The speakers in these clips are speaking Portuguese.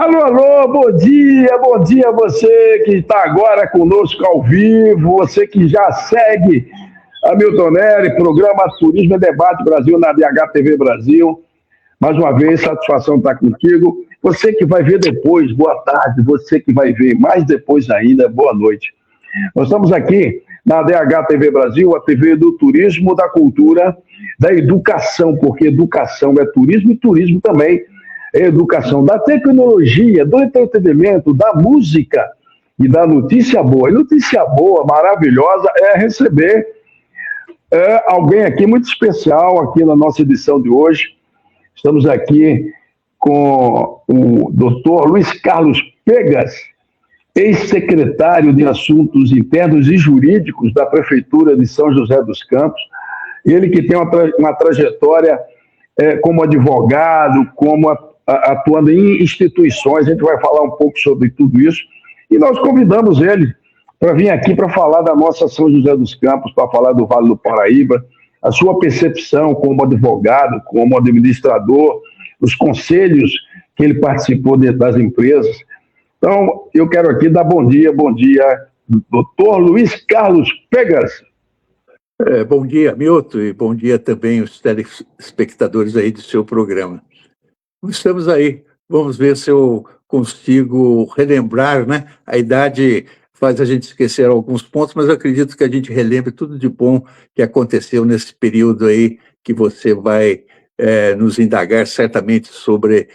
Alô, alô, bom dia a você que está agora conosco ao vivo, você que já segue a Milton Nery, programa Turismo e Debate Brasil na DHTV Brasil. Mais uma vez, satisfação estar contigo. Você que vai ver depois, boa tarde. Você que vai ver mais depois ainda, boa noite. Nós estamos aqui na DHTV Brasil, a TV do turismo, da cultura, da educação, porque educação é turismo e turismo também é educação, da tecnologia, do entretenimento, da música e da notícia boa. E notícia boa, maravilhosa, é receber alguém aqui muito especial aqui na nossa edição de hoje. Estamos aqui com o Dr. Luiz Carlos Pegas, ex-secretário de Assuntos Internos e Jurídicos da Prefeitura de São José dos Campos. Ele que tem uma trajetória como advogado, como atuando em instituições. A gente vai falar um pouco sobre tudo isso. E nós convidamos ele para vir aqui para falar da nossa São José dos Campos, para falar do Vale do Paraíba, a sua percepção como advogado, como administrador, os conselhos que ele participou dentro das empresas. Então, eu quero aqui dar bom dia, doutor Luiz Carlos Pegas. Bom dia, Milton, e bom dia também os telespectadores aí do seu programa. Estamos aí, vamos ver se eu consigo relembrar, né? A idade faz a gente esquecer alguns pontos, mas eu acredito que a gente relembre tudo de bom que aconteceu nesse período aí, que você vai nos indagar certamente sobre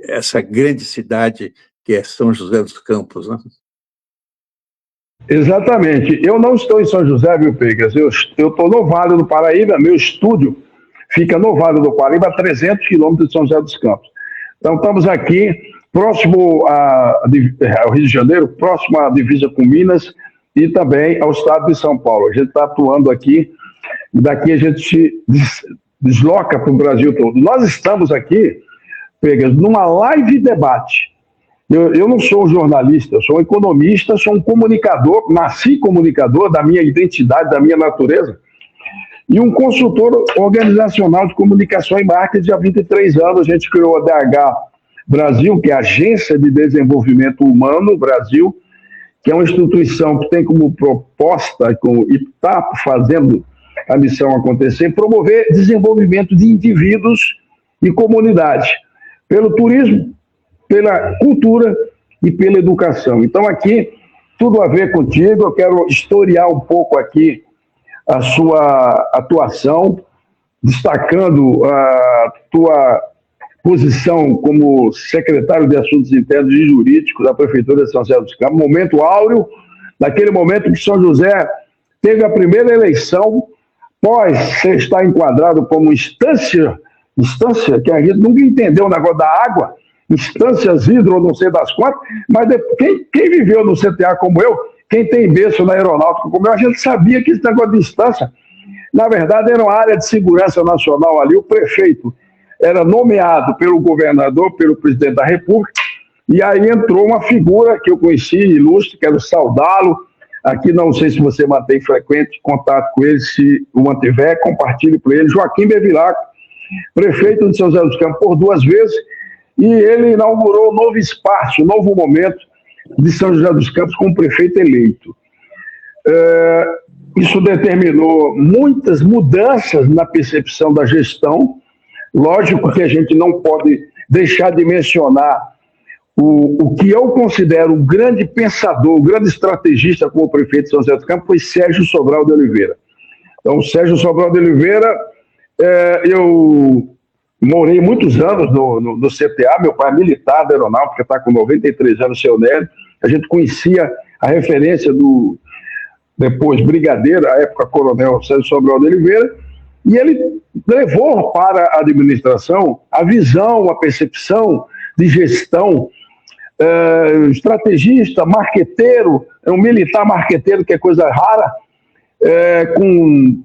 essa grande cidade que é São José dos Campos, né? Exatamente. Eu não estou em São José, viu, Pegas? Eu estou no Vale do Paraíba, meu estúdio fica no Vale do Paraíba, a 300 quilômetros de São José dos Campos. Então, estamos aqui, próximo ao Rio de Janeiro, próximo à divisa com Minas e também ao estado de São Paulo. A gente está atuando aqui, e daqui a gente se desloca para o Brasil todo. Nós estamos aqui, Pegas, numa live debate. Eu não sou um jornalista, eu sou um economista, sou um comunicador, nasci comunicador da minha identidade, da minha natureza, e um consultor organizacional de comunicação e marketing há 23 anos. A gente criou a DH Brasil, que é a Agência de Desenvolvimento Humano Brasil, que é uma instituição que tem como proposta, e está fazendo a missão acontecer, promover desenvolvimento de indivíduos e comunidades, pelo turismo, pela cultura e pela educação. Então, aqui, tudo a ver contigo. Eu quero historiar um pouco aqui a sua atuação, destacando a tua posição como secretário de Assuntos Internos e Jurídicos da Prefeitura de São José dos Campos, momento áureo, naquele momento que São José teve a primeira eleição, pós ser estar enquadrado como instância que a gente nunca entendeu o negócio da água, instâncias hidro, não sei das quantas, mas quem viveu no CTA como eu, quem tem berço na aeronáutica como eu, a gente sabia que esse negócio de instância, na verdade, era uma área de segurança nacional ali. O prefeito era nomeado pelo governador, pelo presidente da República, e aí entrou uma figura que eu conheci, ilustre, quero saudá-lo. Aqui não sei se você mantém frequente contato com ele, se o mantiver, compartilhe para ele. Joaquim Bevilacqua, prefeito de São José dos Campos por 2 vezes, e ele inaugurou um novo espaço, um novo momento de São José dos Campos como prefeito eleito. Isso determinou muitas mudanças na percepção da gestão. Lógico que a gente não pode deixar de mencionar o que eu considero um grande pensador, um grande estrategista como prefeito de São José dos Campos, foi Sérgio Sobral de Oliveira. Então, Sérgio Sobral de Oliveira, eu morei muitos anos no CTA, meu pai é militar da aeronáutica, está com 93 anos, seu Nélio. A gente conhecia a referência do, depois, brigadeiro, à época coronel Sérgio Sobral de Oliveira, e ele levou para a administração a visão, a percepção de gestão, estrategista, marqueteiro, um militar marqueteiro, que é coisa rara,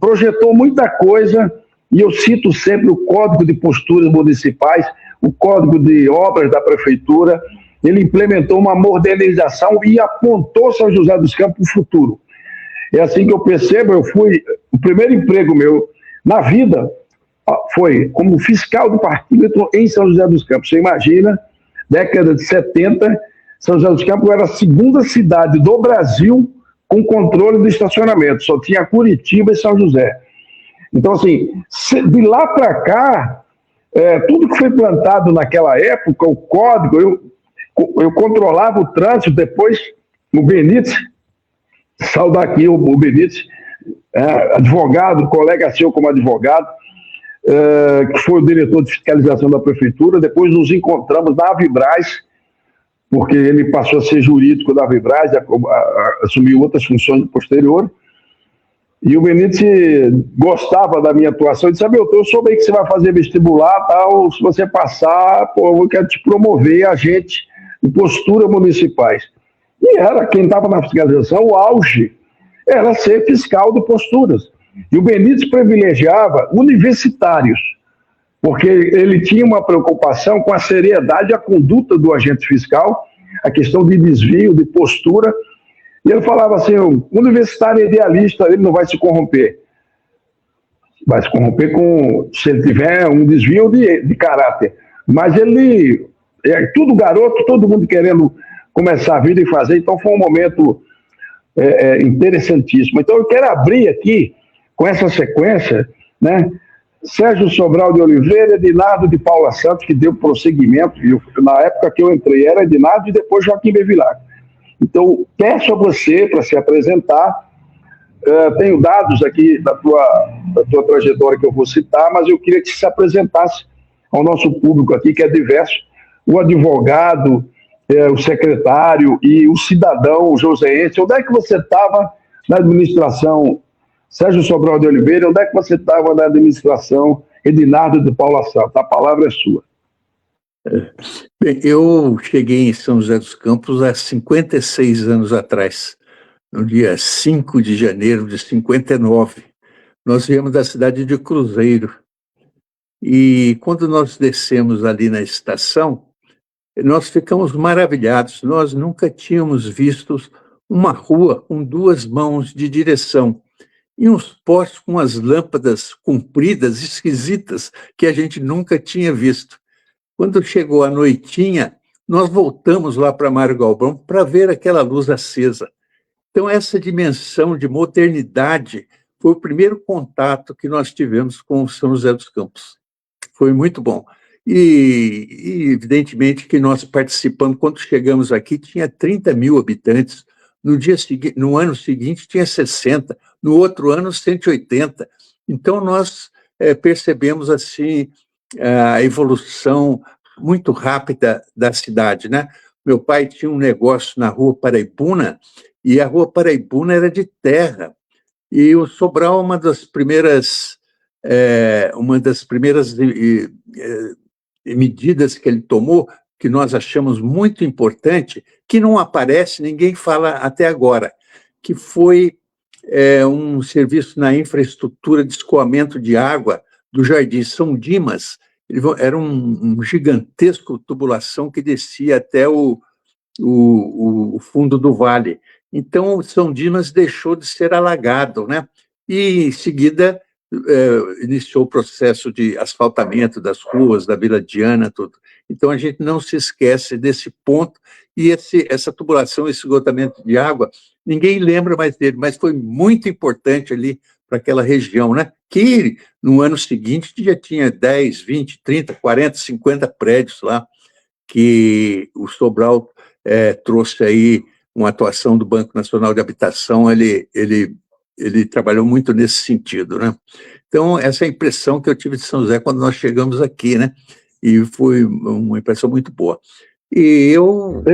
projetou muita coisa. E eu cito sempre o Código de Posturas Municipais, o Código de Obras da Prefeitura. Ele implementou uma modernização e apontou São José dos Campos para o futuro. É assim que eu percebo. O primeiro emprego meu na vida foi como fiscal do parquímetro em São José dos Campos. Você imagina década de 70, São José dos Campos era a segunda cidade do Brasil com controle de estacionamento. Só tinha Curitiba e São José. Então, assim, de lá para cá, tudo que foi plantado naquela época, o código, eu controlava o trânsito. Depois o Benítez, saudar aqui o Benítez, advogado, colega seu como advogado, que foi o diretor de fiscalização da prefeitura. Depois nos encontramos na Avibraz, porque ele passou a ser jurídico da Avibraz, assumiu outras funções posteriores. E o Benítez gostava da minha atuação. Ele disse: eu soube aí que você vai fazer vestibular, tal, se você passar, eu quero te promover agente de postura municipais. E era, quem estava na fiscalização, o auge era ser fiscal de posturas. E o Benítez privilegiava universitários, porque ele tinha uma preocupação com a seriedade e a conduta do agente fiscal, a questão de desvio, de postura. E ele falava assim: o universitário idealista, ele não vai se corromper. Vai se corromper se ele tiver um desvio de caráter. Mas ele, tudo garoto, todo mundo querendo começar a vida e fazer. Então foi um momento interessantíssimo. Então eu quero abrir aqui, com essa sequência, né? Sérgio Sobral de Oliveira, Edinardo de Paula Santos, que deu prosseguimento. Na época que eu entrei era Edinardo e depois Joaquim Bevilacqua. Então, peço a você para se apresentar. Tenho dados aqui da tua trajetória que eu vou citar, mas eu queria que você se apresentasse ao nosso público aqui, que é diverso, o advogado, o secretário e o cidadão, o joseense. Onde é que você estava na administração, Sérgio Sobral de Oliveira? Onde é que você estava na administração, Edinardo de Paula Santos? A palavra é sua. Bem, eu cheguei em São José dos Campos há 56 anos atrás, no dia 5 de janeiro de 59. Nós viemos da cidade de Cruzeiro. E quando nós descemos ali na estação, nós ficamos maravilhados. Nós nunca tínhamos visto uma rua com duas mãos de direção e uns postes com as lâmpadas compridas, esquisitas, que a gente nunca tinha visto. Quando chegou a noitinha, nós voltamos lá para Mário Galvão para ver aquela luz acesa. Então, essa dimensão de modernidade foi o primeiro contato que nós tivemos com São José dos Campos. Foi muito bom. E evidentemente, que nós participamos, quando chegamos aqui, tinha 30 mil habitantes. No ano seguinte, tinha 60. No outro ano, 180. Então, nós percebemos, assim, a evolução muito rápida da cidade, né? Meu pai tinha um negócio na Rua Paraibuna, e a Rua Paraibuna era de terra. E o Sobral, uma das primeiras medidas que ele tomou, que nós achamos muito importante, que não aparece, ninguém fala até agora, que foi um serviço na infraestrutura de escoamento de água do Jardim São Dimas. Era um gigantesco tubulação que descia até o fundo do vale. Então, São Dimas deixou de ser alagado, né? E, em seguida, iniciou o processo de asfaltamento das ruas, da Vila Diana, tudo. Então, a gente não se esquece desse ponto, e essa tubulação, esse esgotamento de água, ninguém lembra mais dele, mas foi muito importante ali para aquela região, né? Que no ano seguinte já tinha 10, 20, 30, 40, 50 prédios lá, que o Sobral trouxe aí uma atuação do Banco Nacional de Habitação. Ele trabalhou muito nesse sentido, né? Então, essa é a impressão que eu tive de São José quando nós chegamos aqui, né? E foi uma impressão muito boa. E eu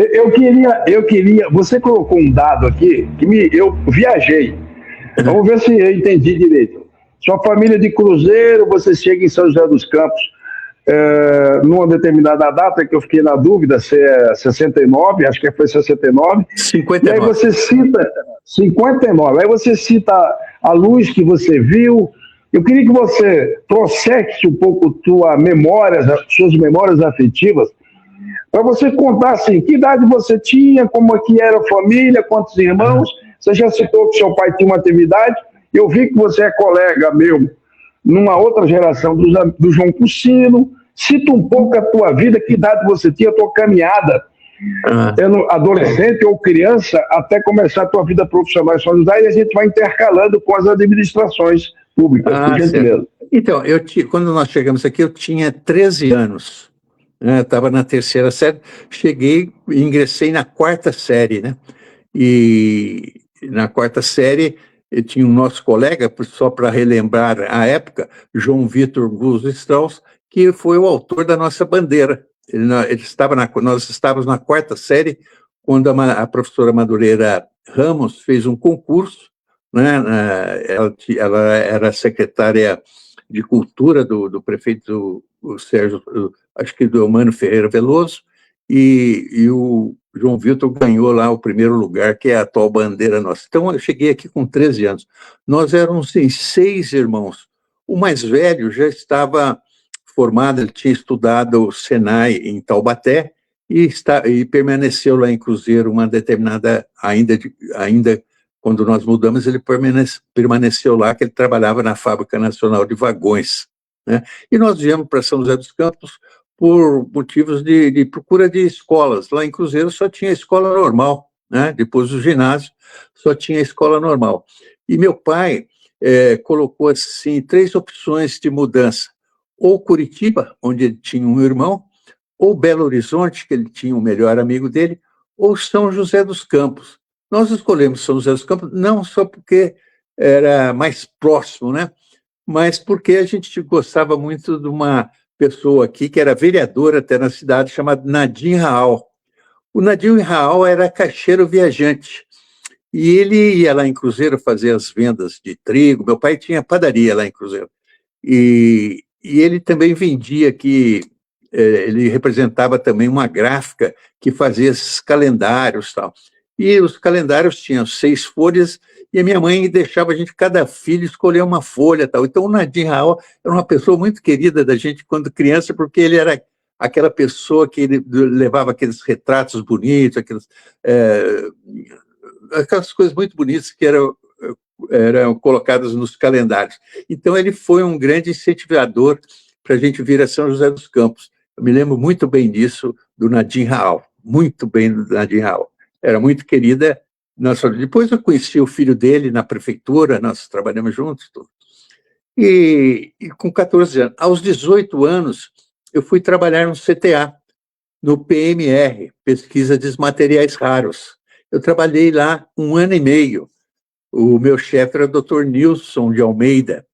queria, você colocou um dado aqui, que eu viajei. Vamos ver se eu entendi direito. Sua família de Cruzeiro, você chega em São José dos Campos numa determinada data, que eu fiquei na dúvida se é 69, acho que foi 69. 59. E aí você cita 59, aí você cita a luz que você viu. Eu queria que você trouxesse um pouco suas memórias afetivas, para você contar assim, que idade você tinha, como é que era a família, quantos irmãos. Você já citou que seu pai tinha uma atividade. Eu vi que você é colega meu numa outra geração do João Cucino. Cita um pouco a tua vida, que idade você tinha, a tua caminhada, sendo adolescente ou criança, até começar a tua vida profissional em São José, e a gente vai intercalando com as administrações públicas, por gentileza. Então, quando nós chegamos aqui, eu tinha 13 anos. Estava na terceira série, cheguei e ingressei na quarta série, né? E na quarta série, eu tinha um nosso colega, só para relembrar a época, João Vitor Guzzo Strauss, que foi o autor da nossa bandeira. Nós estávamos na quarta série, quando a professora Madureira Ramos fez um concurso, né? Ela era secretária de Cultura do prefeito Sérgio, acho que do Eumano Ferreira Veloso, e o João Vitor ganhou lá o primeiro lugar, que é a atual bandeira nossa. Então, eu cheguei aqui com 13 anos. Nós éramos 6 irmãos. O mais velho já estava formado, ele tinha estudado o Senai em Taubaté e permaneceu lá em Cruzeiro uma determinada, ainda quando nós mudamos, ele permaneceu lá, que ele trabalhava na Fábrica Nacional de Vagões, né? E nós viemos para São José dos Campos por motivos de procura de escolas. Lá em Cruzeiro só tinha escola normal, né? Depois do ginásio, só tinha escola normal. E meu pai colocou, assim, 3 opções de mudança. Ou Curitiba, onde ele tinha um irmão, ou Belo Horizonte, que ele tinha o melhor amigo dele, ou São José dos Campos. Nós escolhemos São José dos Campos não só porque era mais próximo, né? Mas porque a gente gostava muito de uma pessoa aqui que era vereadora até na cidade, chamada Nadim Raal. O Nadim Raal era caixeiro viajante e ele ia lá em Cruzeiro fazer as vendas de trigo. Meu pai tinha padaria lá em Cruzeiro e ele também vendia aqui. Ele representava também uma gráfica que fazia esses calendários e tal. E os calendários tinham 6 folhas, e a minha mãe deixava a gente, cada filho, escolher uma folha tal. Então, o Nadim Raal era uma pessoa muito querida da gente quando criança, porque ele era aquela pessoa que ele levava aqueles retratos bonitos, aquelas coisas muito bonitas que eram colocadas nos calendários. Então, ele foi um grande incentivador para a gente vir a São José dos Campos. Eu me lembro muito bem disso, do Nadim Raal, muito bem do Nadim Raal. Era muito querida. Depois eu conheci o filho dele na prefeitura, nós trabalhamos juntos. E com 14 anos. Aos 18 anos, eu fui trabalhar no CTA, no PMR, Pesquisa de Materiais Raros. Eu trabalhei lá 1 ano e meio. O meu chefe era o Dr. Nilson de Almeida.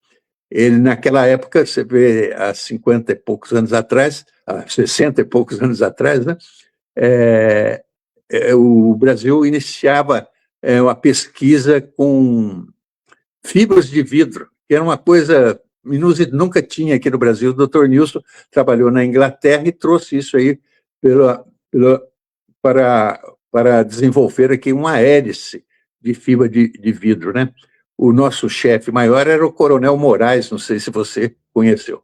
Ele, naquela época, você vê, há 50 e poucos anos atrás, há 60 e poucos anos atrás, né? O Brasil iniciava uma pesquisa com fibras de vidro, que era uma coisa inusitada, nunca tinha aqui no Brasil. O Dr. Nilson trabalhou na Inglaterra e trouxe isso aí para desenvolver aqui uma hélice de fibra de vidro, né? O nosso chefe maior era o Coronel Moraes, não sei se você conheceu.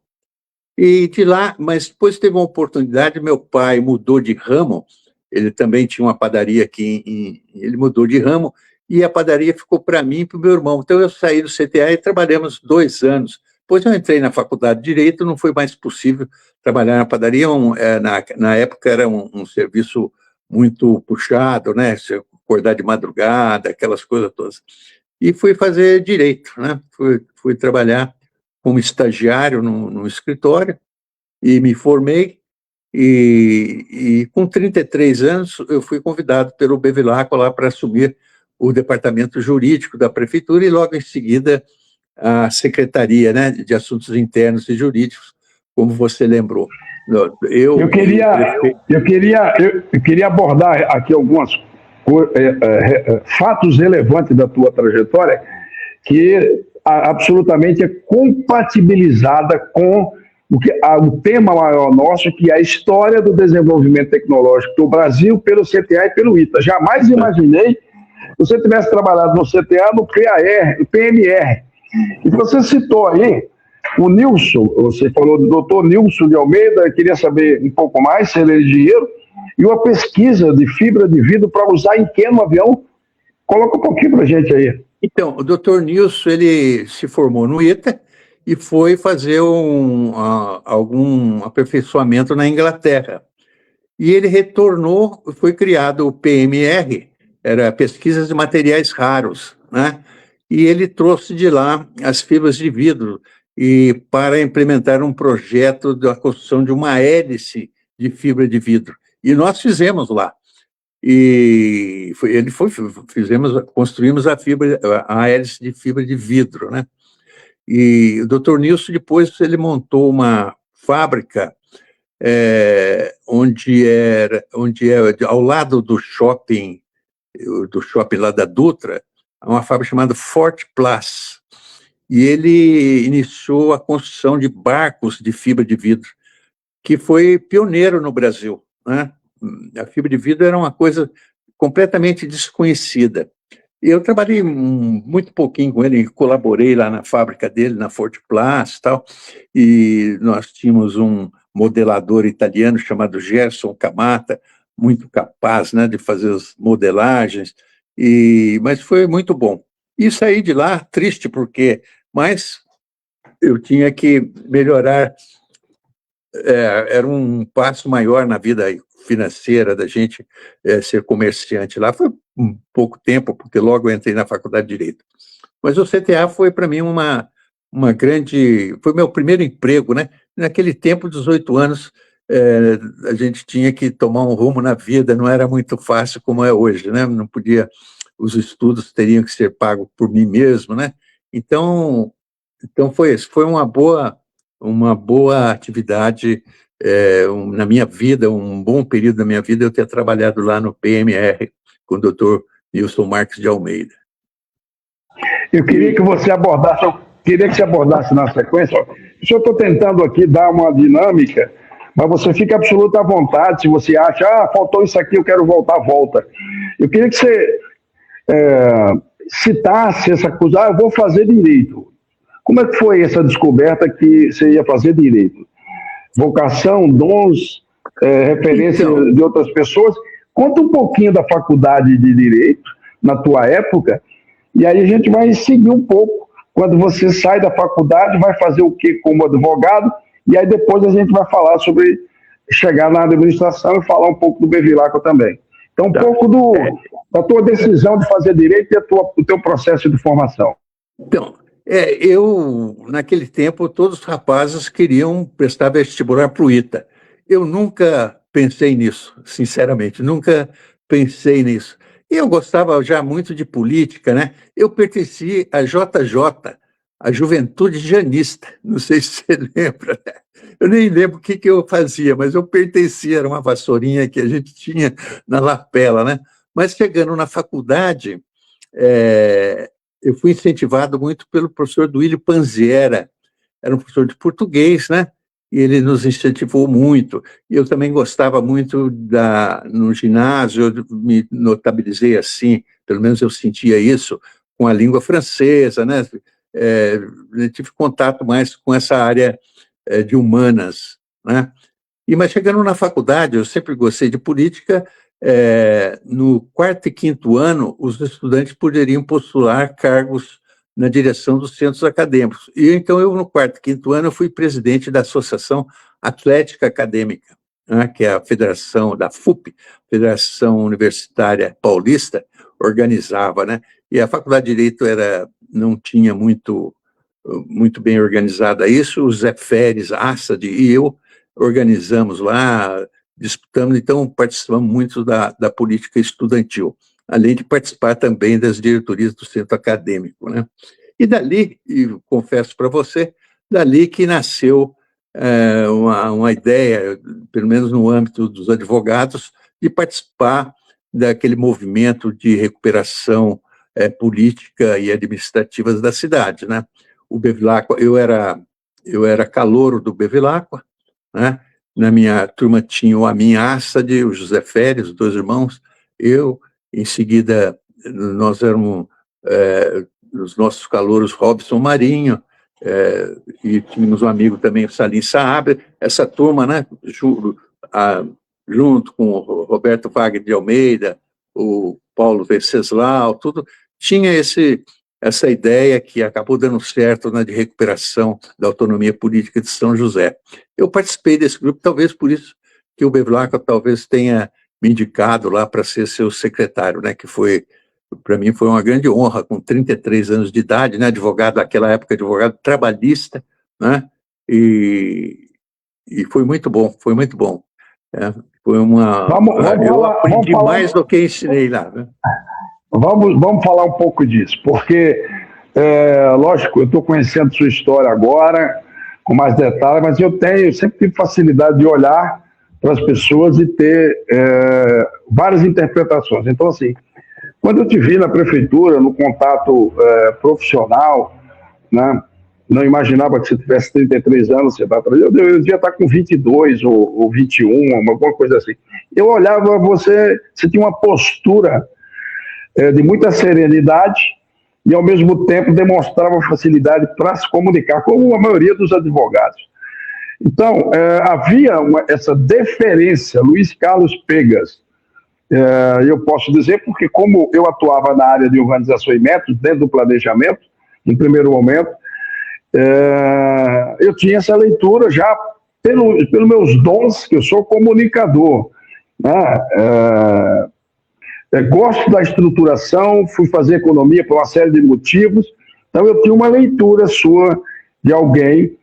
E de lá, mas depois teve uma oportunidade, meu pai mudou de ramo. Ele também tinha uma padaria aqui, ele mudou de ramo, e a padaria ficou para mim e para o meu irmão. Então, eu saí do CTA e trabalhamos 2 anos. Depois eu entrei na faculdade de Direito, não foi mais possível trabalhar na padaria. Na época era um serviço muito puxado, né? Você acordar de madrugada, aquelas coisas todas. E fui fazer Direito, né? Fui trabalhar como estagiário no escritório e me formei. E com 33 anos, eu fui convidado pelo Bevilacqua lá para assumir o departamento jurídico da prefeitura e logo em seguida a secretaria, né, de assuntos internos e jurídicos, como você lembrou. Eu queria abordar aqui alguns fatos relevantes da tua trajetória que absolutamente é compatibilizada com o tema maior nosso, que é a história do desenvolvimento tecnológico do Brasil pelo CTA e pelo ITA. Jamais imaginei que você tivesse trabalhado no CTA, no PMR. E você citou aí o Nilson, você falou do doutor Nilson de Almeida, eu queria saber um pouco mais, se ele é engenheiro, e uma pesquisa de fibra de vidro para usar em que no avião? Coloca um pouquinho para a gente aí. Então, o doutor Nilson, ele se formou no ITA, e foi fazer algum aperfeiçoamento na Inglaterra. E ele retornou, foi criado o PMR, era Pesquisas de Materiais Raros, né? E ele trouxe de lá as fibras de vidro e para implementar um projeto da construção de uma hélice de fibra de vidro. E nós fizemos lá. E construímos a hélice de fibra de vidro, né? E o Dr. Nilson depois ele montou uma fábrica onde é ao lado do shopping lá da Dutra, uma fábrica chamada Fort Place. E ele iniciou a construção de barcos de fibra de vidro, que foi pioneiro no Brasil, né? A fibra de vidro era uma coisa completamente desconhecida. E eu trabalhei muito pouquinho com ele, colaborei lá na fábrica dele, na Fort Place e tal, e nós tínhamos um modelador italiano chamado Gerson Camata, muito capaz, né, de fazer as modelagens, mas foi muito bom. E saí de lá triste, mas eu tinha que melhorar, era um passo maior na vida financeira da gente ser comerciante lá. Foi um pouco tempo, porque logo eu entrei na faculdade de Direito. Mas o CTA foi para mim uma grande... Foi meu primeiro emprego, né? Naquele tempo, 18 anos, a gente tinha que tomar um rumo na vida, não era muito fácil como é hoje, né? Não podia... Os estudos teriam que ser pagos por mim mesmo, né? Então foi isso. Foi uma boa atividade na minha vida, um bom período da minha vida, eu ter trabalhado lá no PMR com o Dr. Nilson Marques de Almeida. Eu queria que você abordasse na sequência. Eu estou tentando aqui dar uma dinâmica, mas você fica absoluta à vontade. Se você acha, faltou isso aqui, eu quero volta. Eu queria que você citasse essa coisa, eu vou fazer direito. Como é que foi essa descoberta que você ia fazer direito? Vocação, dons, referência de outras pessoas? Conta um pouquinho da faculdade de Direito, na tua época, e aí a gente vai seguir um pouco. Quando você sai da faculdade, vai fazer o quê como advogado, e aí depois a gente vai falar sobre chegar na administração e falar um pouco do Bevilacqua também. Então, um pouco da tua decisão de fazer Direito e o teu processo de formação. Então, eu, naquele tempo, todos os rapazes queriam prestar vestibular para o ITA. Eu nunca pensei nisso, sinceramente, nunca pensei nisso. E eu gostava já muito de política, né? Eu pertenci à JJ, a Juventude Janista, não sei se você lembra, né? Eu nem lembro o que eu fazia, mas eu pertencia, era uma vassourinha que a gente tinha na lapela, né? Mas chegando na faculdade, eu fui incentivado muito pelo professor Duílio Panziera, era um professor de português, né? E ele nos incentivou muito. E eu também gostava muito no ginásio, eu me notabilizei assim, pelo menos eu sentia isso, com a língua francesa, né? Eu tive contato mais com essa área de humanas, né? Mas chegando na faculdade, eu sempre gostei de política. No quarto e quinto ano, os estudantes poderiam postular cargos na direção dos centros acadêmicos. E então eu, no quarto e quinto ano, eu fui presidente da Associação Atlética Acadêmica, né, que é a federação da FUP, Federação Universitária Paulista, organizava, né? E a Faculdade de Direito não tinha muito bem organizada isso. O Zé Feres, Assad e eu organizamos lá, disputamos, então participamos muito da política estudantil, além de participar também das diretorias do centro acadêmico, né? E dali, e confesso para você, dali que nasceu uma ideia, pelo menos no âmbito dos advogados, de participar daquele movimento de recuperação política e administrativa da cidade, né? O Bevilacqua, eu era calouro do Bevilacqua, né? Na minha turma tinha o Amin Assad, o José Feres, os dois irmãos, eu, em seguida nós éramos os nossos calouros Robson Marinho, e tínhamos um amigo também, Salim Saab, essa turma, né, junto com o Roberto Wagner de Almeida, o Paulo Venceslau, tudo, tinha essa ideia que acabou dando certo na de recuperação da autonomia política de São José. Eu participei desse grupo, talvez por isso que o Bevilacqua talvez tenha me indicado lá para ser seu secretário, né, que foi, para mim, foi uma grande honra, com 33 anos de idade, né, advogado, naquela época, advogado trabalhista, né, e foi muito bom, foi muito bom. Foi eu aprendi mais do que ensinei lá, né? Vamos falar um pouco disso, porque, lógico, eu estou conhecendo sua história agora, com mais detalhes, mas eu sempre tive facilidade de olhar para as pessoas e ter várias interpretações. Então, assim, quando eu te vi na prefeitura, no contato profissional, né, não imaginava que você tivesse 33 anos, eu devia estar com 22 ou 21, alguma coisa assim. Eu olhava você tinha uma postura de muita serenidade e, ao mesmo tempo, demonstrava facilidade para se comunicar, como a maioria dos advogados. Então, havia essa deferência, Luiz Carlos Pegas. Eu posso dizer porque, como eu atuava na área de organização e métodos, dentro do planejamento, no primeiro momento, eu tinha essa leitura já pelos meus dons, que eu sou comunicador, né? Gosto da estruturação, fui fazer economia por uma série de motivos, então eu tinha uma leitura sua de alguém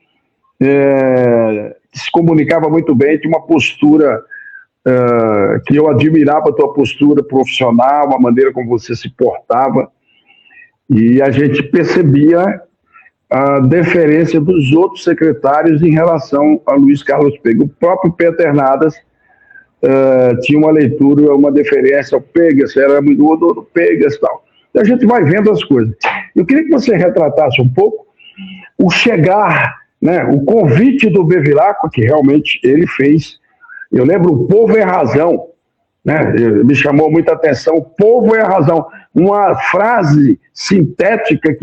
que se comunicava muito bem, tinha uma postura que eu admirava, a tua postura profissional, a maneira como você se portava, e a gente percebia a deferência dos outros secretários em relação a Luiz Carlos Pegas. O próprio Peternadas tinha uma leitura, uma deferência ao Pegas, era muito do Pegas e tal. Então a gente vai vendo as coisas. Eu queria que você retratasse um pouco o chegar, né, o convite do Bevilacqua, que realmente ele fez. Eu lembro, o povo é razão, né? Me chamou muita atenção, o povo é a razão. Uma frase sintética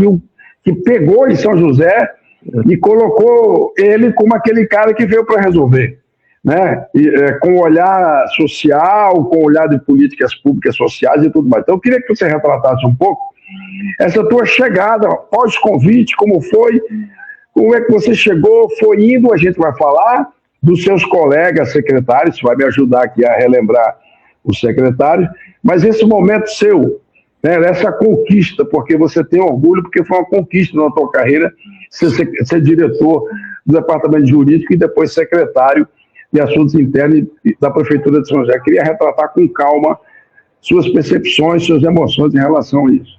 que pegou em São José e colocou ele como aquele cara que veio para resolver, né? Com olhar social, com olhar de políticas públicas sociais e tudo mais. Então eu queria que você retratasse um pouco essa tua chegada, pós-convite, como foi, como é que você chegou, foi indo, a gente vai falar dos seus colegas secretários, vai me ajudar aqui a relembrar os secretários, mas esse momento seu, né, essa conquista, porque você tem orgulho, porque foi uma conquista na tua carreira, ser diretor do departamento jurídico e depois secretário de Assuntos Internos da Prefeitura de São José. Eu queria retratar com calma suas percepções, suas emoções em relação a isso.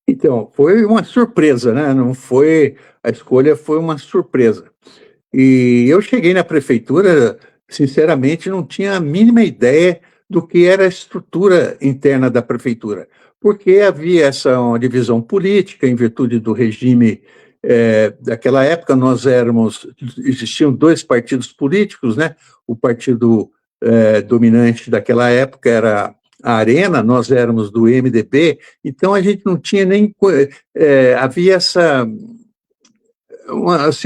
Então, foi uma surpresa, né? Não foi, a escolha foi uma surpresa. E eu cheguei na prefeitura, sinceramente, não tinha a mínima ideia do que era a estrutura interna da prefeitura, porque havia uma divisão política em virtude do regime daquela época. Existiam dois partidos políticos, né? O partido dominante daquela época era a Arena, nós éramos do MDB, então a gente não tinha nem... havia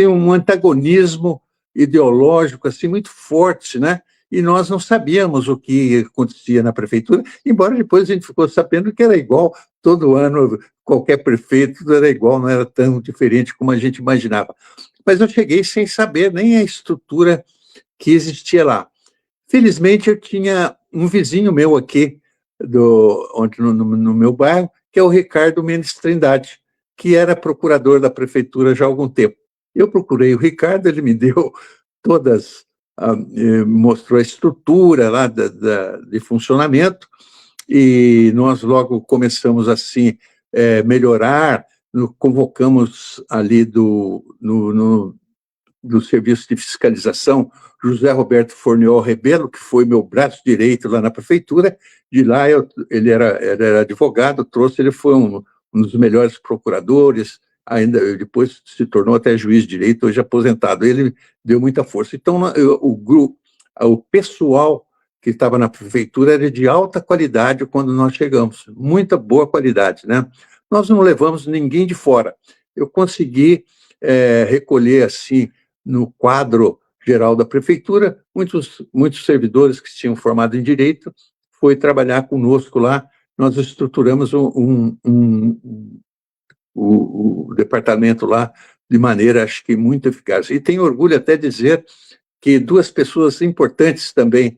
um antagonismo ideológico assim, muito forte, né? E nós não sabíamos o que acontecia na prefeitura, embora depois a gente ficou sabendo que era igual, todo ano, qualquer prefeito, tudo era igual, não era tão diferente como a gente imaginava. Mas eu cheguei sem saber nem a estrutura que existia lá. Felizmente, eu tinha um vizinho meu aqui, no meu bairro, que é o Ricardo Mendes Trindade, que era procurador da prefeitura já há algum tempo. Eu procurei o Ricardo, ele me deu mostrou a estrutura lá de funcionamento, e nós logo começamos assim melhorar, convocamos ali do Serviço de Fiscalização José Roberto Forniol Rebelo, que foi meu braço direito lá na prefeitura. De lá ele era advogado, ele foi um dos melhores procuradores, ainda depois se tornou até juiz de direito, hoje aposentado. Ele deu muita força. Então, o pessoal que estava na prefeitura era de alta qualidade quando nós chegamos, muita boa qualidade, né? Nós não levamos ninguém de fora. Eu consegui recolher, assim, no quadro geral da prefeitura, muitos servidores que se tinham formado em direito, foi trabalhar conosco lá. Nós estruturamos o departamento lá de maneira, acho que, muito eficaz. E tenho orgulho até de dizer que duas pessoas importantes também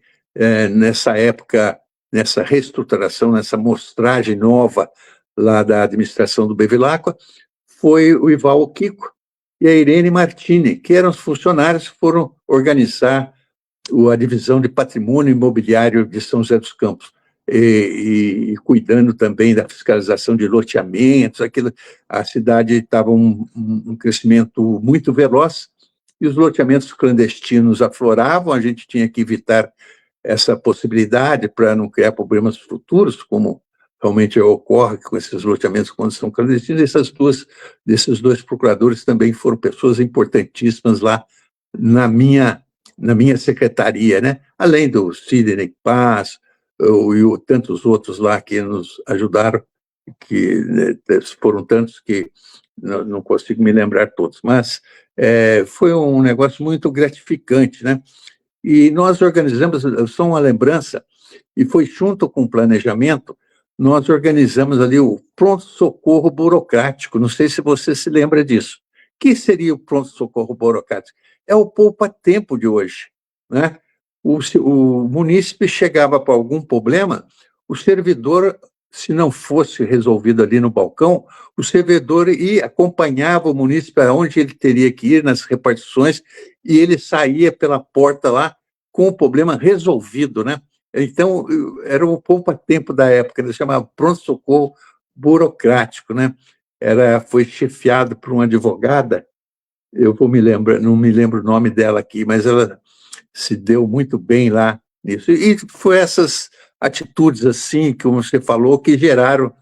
nessa época, nessa reestruturação, nessa mostragem nova lá da administração do Bevilacqua, foi o Ival Kiko e a Irene Martini, que eram os funcionários que foram organizar a divisão de patrimônio imobiliário de São José dos Campos, e cuidando também da fiscalização de loteamentos. A cidade estava um crescimento muito veloz, e os loteamentos clandestinos afloravam. A gente tinha que evitar essa possibilidade para não criar problemas futuros, como realmente ocorre com esses loteamentos quando são clandestinos. Desses dois procuradores também foram pessoas importantíssimas lá na minha secretaria, né? Além do Sidney Paz e tantos outros lá que nos ajudaram, que foram tantos que não consigo me lembrar todos, mas foi um negócio muito gratificante, né? E nós organizamos, só uma lembrança, e foi junto com o planejamento, nós organizamos ali o pronto-socorro burocrático. Não sei se você se lembra disso. O que seria o pronto-socorro burocrático? É o poupa-tempo de hoje, né? O munícipe chegava para algum problema, o servidor, se não fosse resolvido ali no balcão, o servidor acompanhava o munícipe aonde ele teria que ir, nas repartições, e ele saía pela porta lá com o problema resolvido, né? Então, era o poupa-tempo da época, ele chamava pronto-socorro burocrático, né? Foi chefiado por uma advogada, não me lembro o nome dela aqui, mas ela se deu muito bem lá nisso. E foi essas atitudes, assim, que você falou, que geraram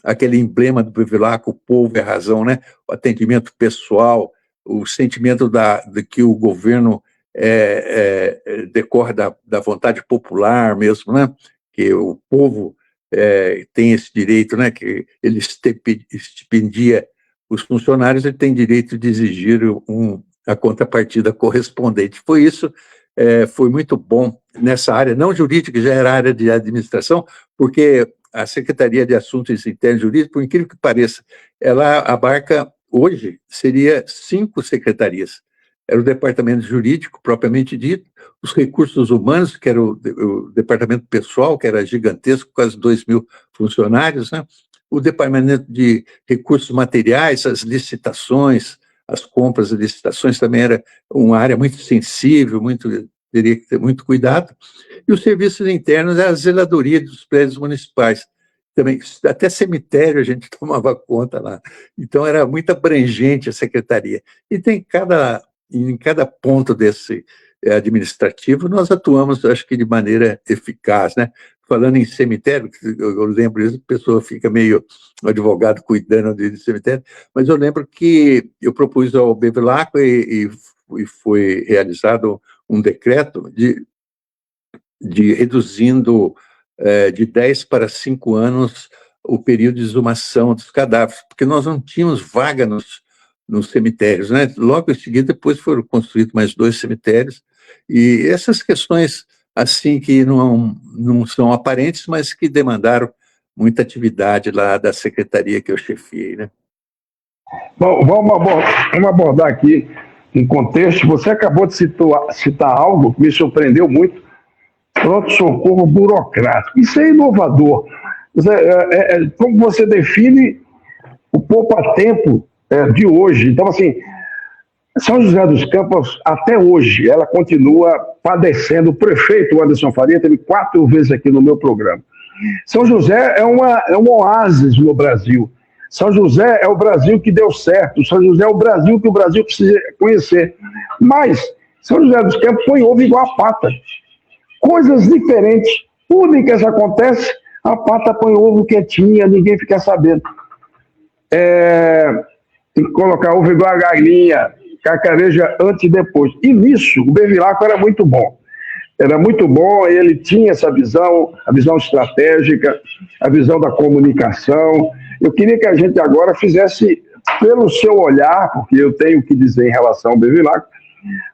aquele emblema do Bevilacqua, o povo é a razão, né? O atendimento pessoal, o sentimento de que o governo decorre da vontade popular mesmo, né? Que o povo tem esse direito, né? Que ele estipendia os funcionários, ele tem direito de exigir a contrapartida correspondente. Foi isso, foi muito bom nessa área, não jurídica, já era área de administração, porque a Secretaria de Assuntos Internos e Jurídicos, por incrível que pareça, ela abarca, hoje, seria 5 secretarias. Era o departamento jurídico, propriamente dito, os recursos humanos, que era o departamento pessoal, que era gigantesco, quase 2.000 funcionários, né? O departamento de recursos materiais, as licitações, as compras e licitações também era uma área muito sensível, teria que ter muito cuidado. E os serviços internos, a zeladoria dos prédios municipais. Também, até cemitério a gente tomava conta lá. Então, era muito abrangente a secretaria. E em cada ponto desse administrativo, nós atuamos, acho que de maneira eficaz, né? Falando em cemitério, eu lembro isso, a pessoa fica meio advogado cuidando de cemitério, mas eu lembro que eu propus ao Bevilacqua e foi realizado um decreto de reduzindo de 10 para 5 anos o período de exumação dos cadáveres, porque nós não tínhamos vaga nos cemitérios, né? Logo em seguida, depois foram construídos mais 2 cemitérios, e essas questões assim que não são aparentes, mas que demandaram muita atividade lá da secretaria que eu chefiei, né? Bom, vamos abordar aqui um contexto. Você acabou de citar algo que me surpreendeu muito: pronto-socorro burocrático. Isso é inovador. Como você define o poupa-tempo de hoje? Então, assim, São José dos Campos, até hoje, ela continua padecendo. O prefeito Anderson Faria teve 4 vezes aqui no meu programa. São José é um oásis no Brasil. São José é o Brasil que deu certo. São José é o Brasil que o Brasil precisa conhecer. Mas São José dos Campos põe ovo igual a pata. Coisas diferentes, únicas acontecem, a pata põe ovo quietinha, ninguém fica sabendo. Tem que colocar ovo igual a galinha, cacareja antes e depois. E nisso, o Bevilacqua era muito bom. Era muito bom, ele tinha essa visão, a visão estratégica, a visão da comunicação. Eu queria que a gente agora fizesse, pelo seu olhar, porque eu tenho o que dizer em relação ao Bevilacqua,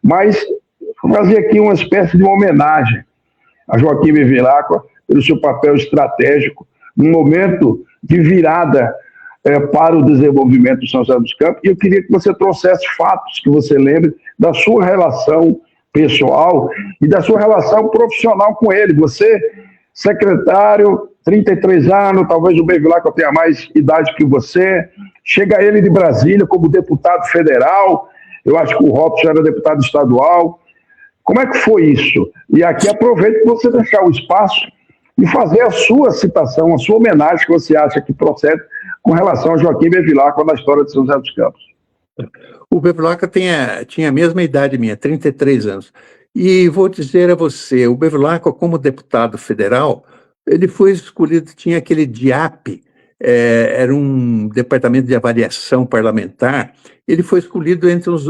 mas fazer aqui uma espécie de uma homenagem a Joaquim Bevilacqua pelo seu papel estratégico, num momento de virada para o desenvolvimento de São José dos Campos, e eu queria que você trouxesse fatos que você lembre da sua relação pessoal e da sua relação profissional com ele. Você, secretário, 33 anos, talvez o Bevilacqua tenha mais idade que você, chega ele de Brasília como deputado federal, eu acho que o Robson era deputado estadual. Como é que foi isso? E aqui aproveito para você deixar o espaço e fazer a sua citação, a sua homenagem que você acha que procede com relação a Joaquim Bevilacqua na história de São José dos Campos. O Bevilacqua tinha a mesma idade minha, 33 anos. E vou dizer a você, o Bevilacqua, como deputado federal, ele foi escolhido, tinha aquele DIAP, era um departamento de avaliação parlamentar, ele foi escolhido entre os,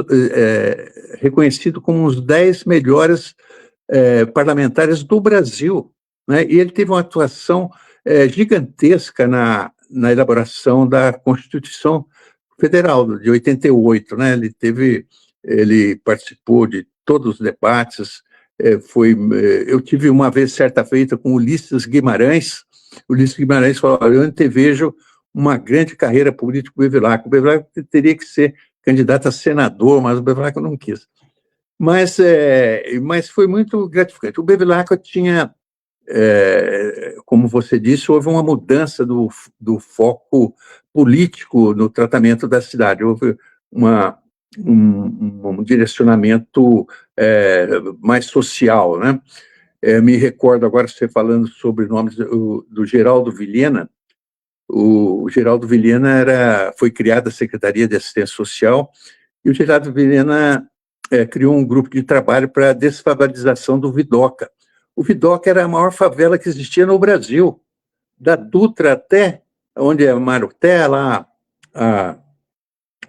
reconhecido como um dos 10 melhores parlamentares do Brasil, né? E ele teve uma atuação gigantesca na elaboração da Constituição Federal de 88, né? Ele participou de todos os debates. Eu tive uma vez, certa feita, com Ulisses Guimarães. Ulisses Guimarães falou: eu antevejo uma grande carreira política do Bevilacqua. O Bevilacqua teria que ser candidato a senador, mas o Bevilacqua não quis. Mas foi muito gratificante. O Bevilacqua tinha, como você disse, houve uma mudança do foco político no tratamento da cidade. Houve um direcionamento mais social, né? Me recordo agora, você falando sobre nomes do Geraldo Vilhena. O Geraldo Vilhena foi criada a Secretaria de Assistência Social, e o Geraldo Vilhena criou um grupo de trabalho para a desfavelização do Vidoca. O Vidoca era a maior favela que existia no Brasil, da Dutra até onde é Maruté, lá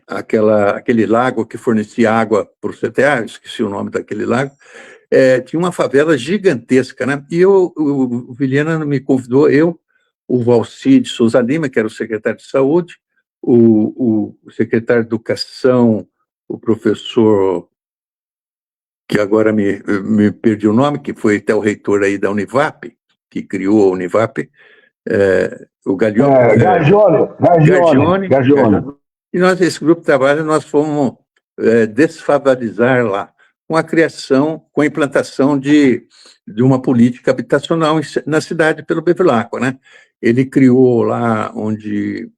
aquele lago que fornecia água para o CTA, esqueci o nome daquele lago, tinha uma favela gigantesca, né? E o Vilhena me convidou, o Valci de Souza Lima, que era o secretário de Saúde, o secretário de Educação, o professor, que agora me perdi o nome, que foi até o reitor aí da Univap, que criou a Univap, o Gagione. E nós, esse grupo de trabalho, nós fomos desfavalizar lá, com a criação, com a implantação de uma política habitacional na cidade pelo Bevilacqua, né? Ele criou lá onde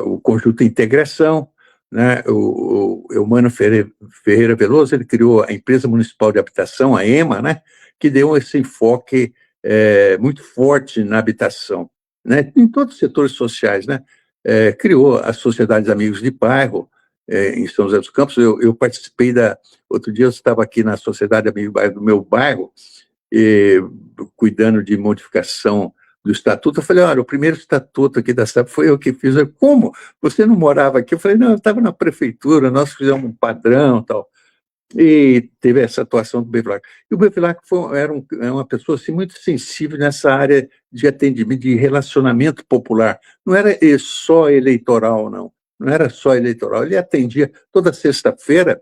o Conjunto Integração, né? O Eumano Ferreira Veloso, ele criou a Empresa Municipal de Habitação, a EMA, né? Que deu esse enfoque muito forte na habitação, né? Em todos os setores sociais, né? Criou as Sociedades Amigos de Bairro, em São José dos Campos. Eu participei outro dia eu estava aqui na Sociedade Amigos de Bairro do meu bairro, cuidando de modificação do estatuto. Eu falei: olha, o primeiro estatuto aqui da cidade foi eu que fiz. Como? Você não morava aqui? Eu falei: não, eu estava na prefeitura, nós fizemos um padrão e tal. E teve essa atuação do Bevilacqua. E o Bevilacqua era uma pessoa assim, muito sensível nessa área de atendimento, de relacionamento popular. Não era só eleitoral, não. Não era só eleitoral. Ele atendia toda sexta-feira,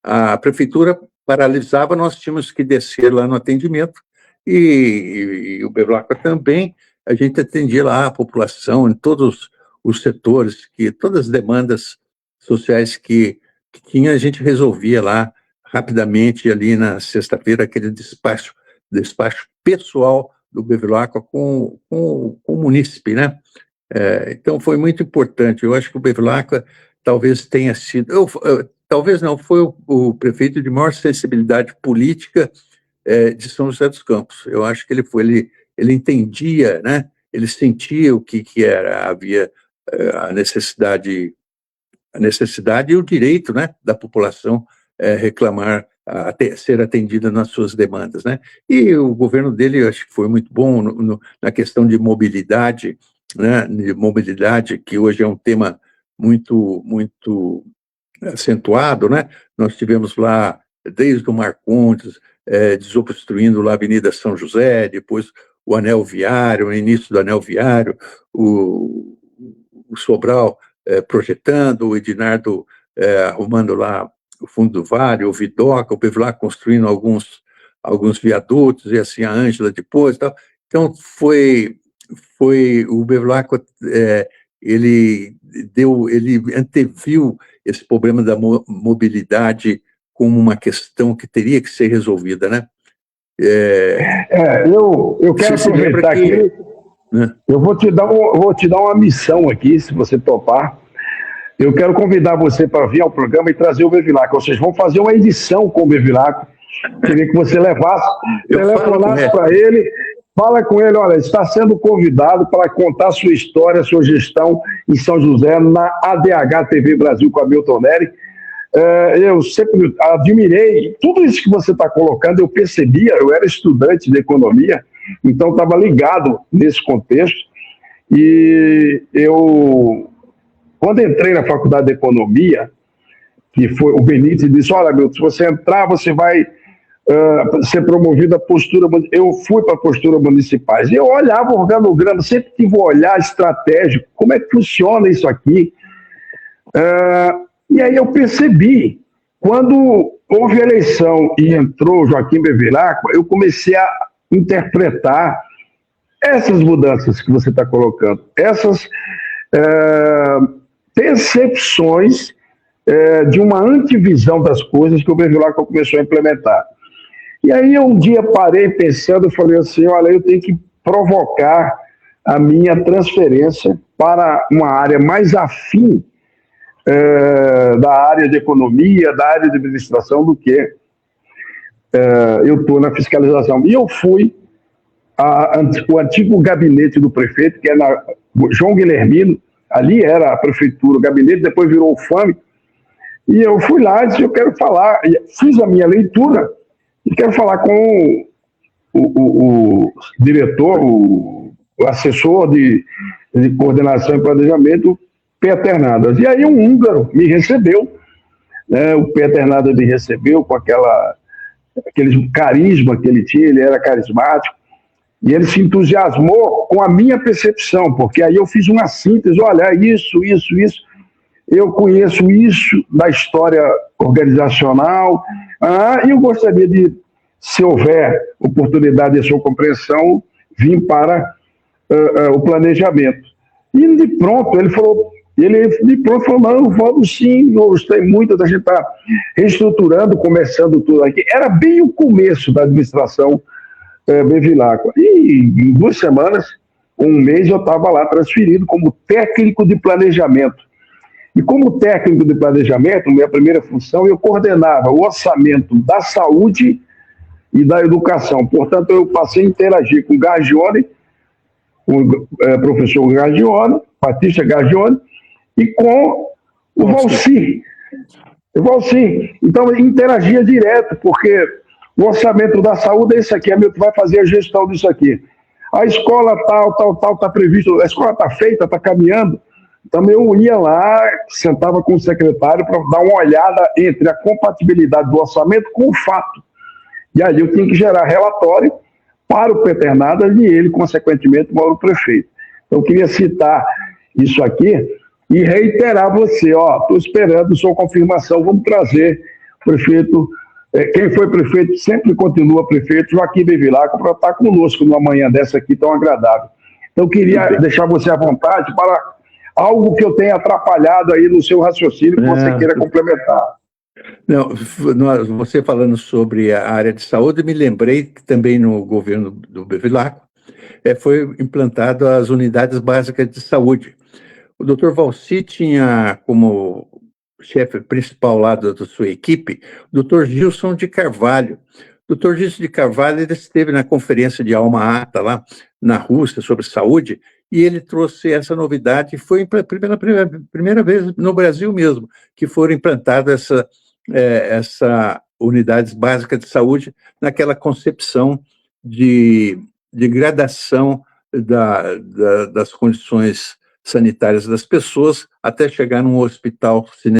a prefeitura paralisava, nós tínhamos que descer lá no atendimento, e o Bevilacqua também, a gente atendia lá a população em todos os setores, todas as demandas sociais que tinha, a gente resolvia lá rapidamente ali na sexta-feira, aquele despacho pessoal do Bevilacqua com o munícipe, né? Então foi muito importante. Eu acho que o Bevilacqua talvez tenha sido, talvez não, foi o prefeito de maior sensibilidade política de São José dos Campos. Eu acho que ele entendia, né? Ele sentia o que era, havia a necessidade e o direito, né, da população reclamar, ser atendida nas suas demandas, né? E o governo dele, eu acho que foi muito bom na questão de mobilidade, né? De mobilidade, que hoje é um tema muito, muito acentuado, né? Nós tivemos lá, desde o Marcondes, desobstruindo lá a Avenida São José, depois o anel viário, o início do anel viário, o Sobral projetando, o Edinardo arrumando lá o fundo do vale, o Vidoca, o Bevilacqua construindo alguns viadutos, e assim a Ângela depois. Tal. Então, foi o Bevilacqua ele anteviu esse problema da mobilidade como uma questão que teria que ser resolvida, né? Eu quero aproveitar aqui, né? Eu vou te dar uma missão aqui, se você topar. Eu quero convidar você para vir ao programa e trazer o Bevilacqua. Vocês vão fazer uma edição com o Bevilacqua. Queria que você telefonasse para ele, fala com ele, olha, está sendo convidado para contar sua história, sua gestão em São José, na ADH TV Brasil com a Milton Neri. Eu sempre admirei tudo isso que você está colocando, eu percebia, eu era estudante de economia, então estava ligado nesse contexto, e eu, quando entrei na faculdade de economia, que foi o Benítez, disse, olha, Milton, se você entrar, você vai ser promovido a postura, eu fui para a postura municipais, e eu olhava o organograma, sempre tive um olhar estratégico, como é que funciona isso aqui, e aí eu percebi, quando houve eleição e entrou Joaquim Bevilacqua, eu comecei a interpretar essas mudanças que você está colocando, essas percepções de uma antivisão das coisas que o Bevilacqua começou a implementar. E aí um dia parei pensando, falei assim, olha, eu tenho que provocar a minha transferência para uma área mais afim da área de economia, da área de administração, do que eu estou na fiscalização. E eu fui o antigo gabinete do prefeito, que é na João Guilhermino, ali era a prefeitura, o gabinete, depois virou o FAME, e eu fui lá e disse, eu quero falar, fiz a minha leitura, e quero falar com o diretor, o assessor de coordenação e planejamento, Peter Nadas. E aí um húngaro me recebeu, né, o Peter Nadas me recebeu com aquele carisma que ele tinha, ele era carismático, e ele se entusiasmou com a minha percepção, porque aí eu fiz uma síntese, olha, isso, eu conheço isso da história organizacional, e eu gostaria de, se houver oportunidade de sua compreensão, vir para o planejamento. E de pronto, ele falou, não, vamos sim, eu gostei muito da gente estar reestruturando, começando tudo aqui. Era bem o começo da administração Bevilacqua. E em 2 semanas, 1 mês, eu estava lá transferido como técnico de planejamento. E como técnico de planejamento, minha primeira função, eu coordenava o orçamento da saúde e da educação. Portanto, eu passei a interagir com o Gargione, o professor Gargione, Patrícia Gargione, e com o Valci. Então, interagia direto, porque o orçamento da saúde é isso aqui, a Milton vai fazer a gestão disso aqui. A escola tal, está previsto, a escola está feita, está caminhando. Então, eu ia lá, sentava com o secretário para dar uma olhada entre a compatibilidade do orçamento com o fato. E aí eu tinha que gerar relatório para o Peter Nadas e ele, consequentemente, para o prefeito. Então, eu queria citar isso aqui e reiterar a você, estou esperando sua confirmação, vamos trazer o prefeito, quem foi prefeito sempre continua prefeito, Joaquim Bevilacqua, para estar conosco numa manhã dessa aqui tão agradável. Então, eu queria deixar você à vontade para algo que eu tenha atrapalhado aí no seu raciocínio que você queira complementar. Não, você falando sobre a área de saúde, me lembrei que também no governo do Bevilacqua foi implantado as unidades básicas de saúde. O Dr. Valci tinha como chefe principal lá da sua equipe o Dr. Gilson de Carvalho. O Dr. Gilson de Carvalho ele esteve na conferência de Alma-Ata lá na Rússia sobre saúde e ele trouxe essa novidade, foi pela primeira vez no Brasil mesmo, que foram implantadas essa unidades básicas de saúde naquela concepção de gradação das condições sanitárias das pessoas até chegar num hospital